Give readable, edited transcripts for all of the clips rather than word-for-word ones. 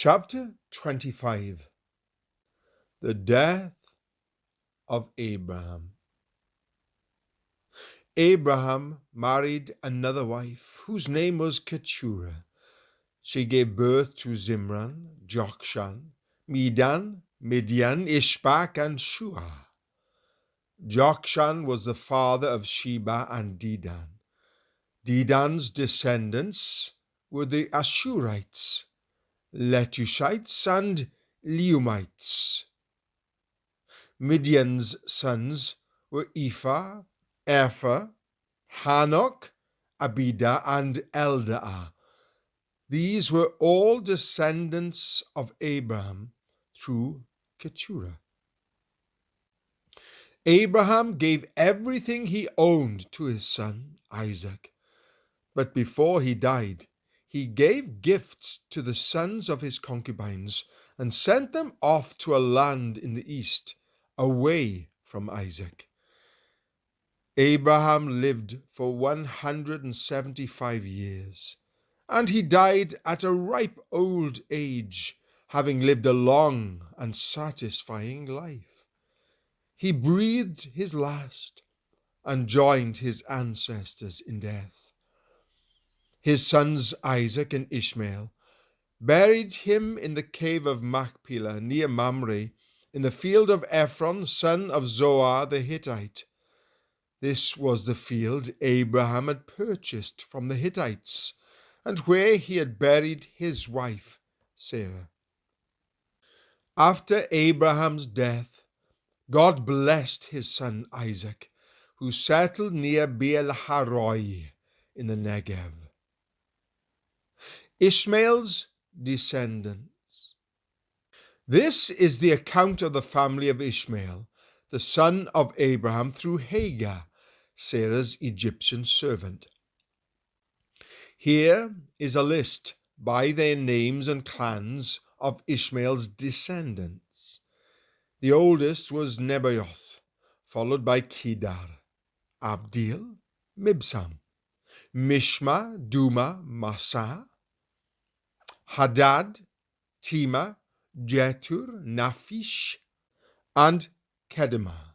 Chapter 25. The death of Abraham. Abraham married another wife, whose name was Keturah. She gave birth to Zimran, Jokshan, Medan, Midian, Ishbak, and Shua. Jokshan was the father of Sheba and Dedan. Dedan's descendants were the Ashurites, Letushites, and Leumites. Midian's sons were Ephah, Epher, Hanok, Abida, and Eldaah. These were all descendants of Abraham through Keturah. Abraham gave everything he owned to his son Isaac, but before he died, he gave gifts to the sons of his concubines and sent them off to a land in the east, away from Isaac. Abraham lived for 175 years, and he died at a ripe old age, having lived a long and satisfying life. He breathed his last and joined his ancestors in death. His sons Isaac and Ishmael buried him in the cave of Machpelah near Mamre, in the field of Ephron, son of Zoar the Hittite. This was the field Abraham had purchased from the Hittites, and where he had buried his wife Sarah. After Abraham's death, God blessed his son Isaac, who settled near Beer-lahai in the Negev. Ishmael's descendants. This is the account of the family of Ishmael, the son of Abraham, through Hagar, Sarah's Egyptian servant. Here is a list by their names and clans of Ishmael's descendants. The oldest was Nebaioth, followed by Kedar, Abdil, Mibsam, Mishma, Duma, Massa, Hadad, Tema, Jetur, Naphish, and Kedemah.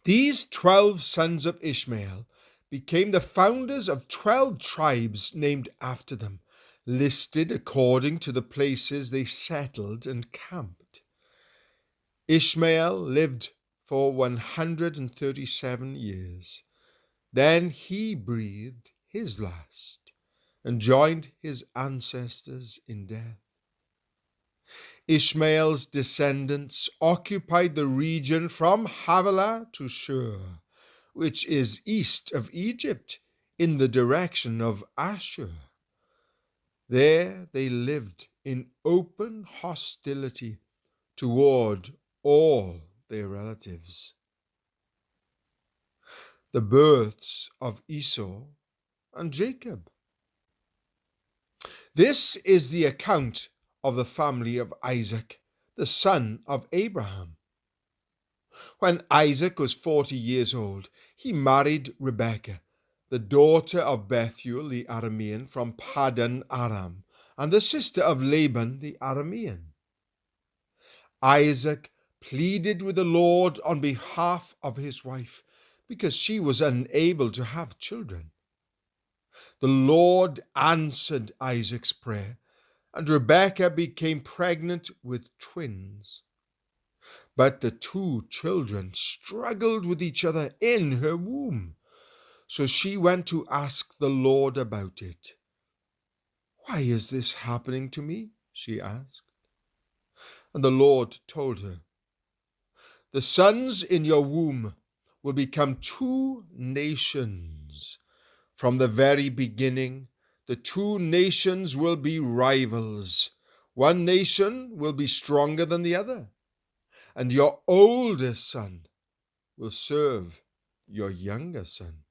These 12 sons of Ishmael became the founders of 12 tribes named after them, listed according to the places they settled and camped. Ishmael lived for 137 years. Then he breathed his last and joined his ancestors in death. Ishmael's descendants occupied the region from Havilah to Shur, which is east of Egypt, in the direction of Ashur. There they lived in open hostility toward all their relatives. The births of Esau and Jacob. This is the account of the family of Isaac, the son of Abraham. When Isaac was 40 years old, he married Rebekah, the daughter of Bethuel the Aramean from Paddan Aram, and the sister of Laban the Aramean. Isaac pleaded with the Lord on behalf of his wife, because she was unable to have children. The Lord answered Isaac's prayer, and Rebekah became pregnant with twins. But the two children struggled with each other in her womb. So she went to ask the Lord about it. "Why is this happening to me?" she asked. And the Lord told her, "The sons in your womb will become two nations. From the very beginning, the two nations will be rivals. One nation will be stronger than the other, and your oldest son will serve your younger son."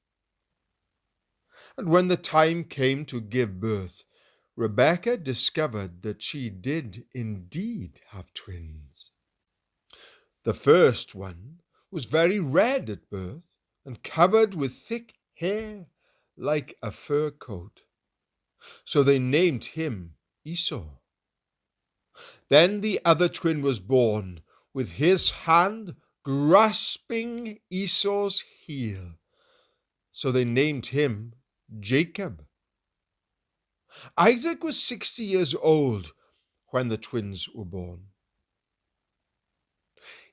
And when the time came to give birth, Rebekah discovered that she did indeed have twins. The first one was very red at birth and covered with thick hair like a fur coat. So they named him Esau. Then the other twin was born, with his hand grasping Esau's heel. So they named him Jacob. Isaac was 60 years old when the twins were born.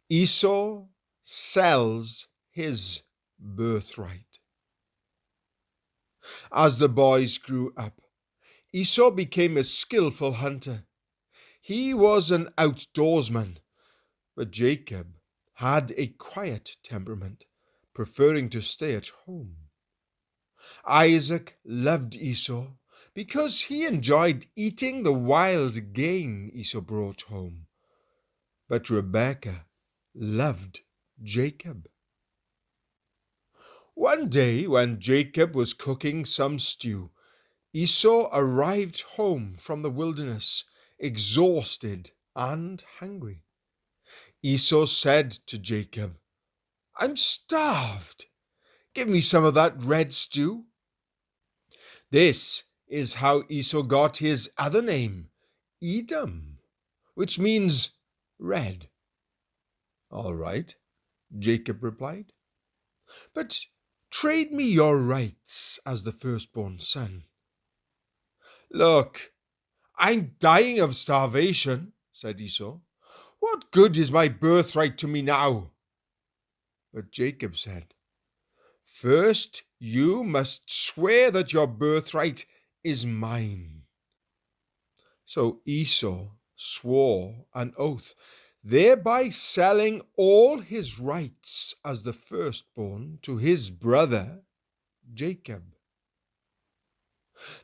Esau sells his birthright. As the boys grew up, Esau became a skillful hunter. He was an outdoorsman, but Jacob had a quiet temperament, preferring to stay at home. Isaac loved Esau because he enjoyed eating the wild game Esau brought home. But Rebekah loved Jacob. One day, when Jacob was cooking some stew, Esau arrived home from the wilderness, exhausted and hungry. Esau said to Jacob, "I'm starved. Give me some of that red stew." This is how Esau got his other name, Edom, which means red. "All right," Jacob replied, "but trade me your rights as the firstborn son." "Look, I'm dying of starvation," said Esau. "What good is my birthright to me now?" But Jacob said, "First, you must swear that your birthright is mine." So Esau swore an oath, thereby selling all his rights as the firstborn to his brother Jacob.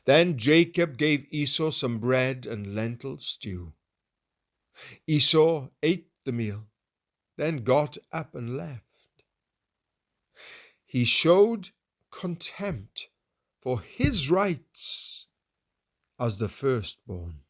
Then Jacob gave Esau some bread and lentil stew. Esau ate the meal, then got up and left. He showed contempt for his rights as the firstborn.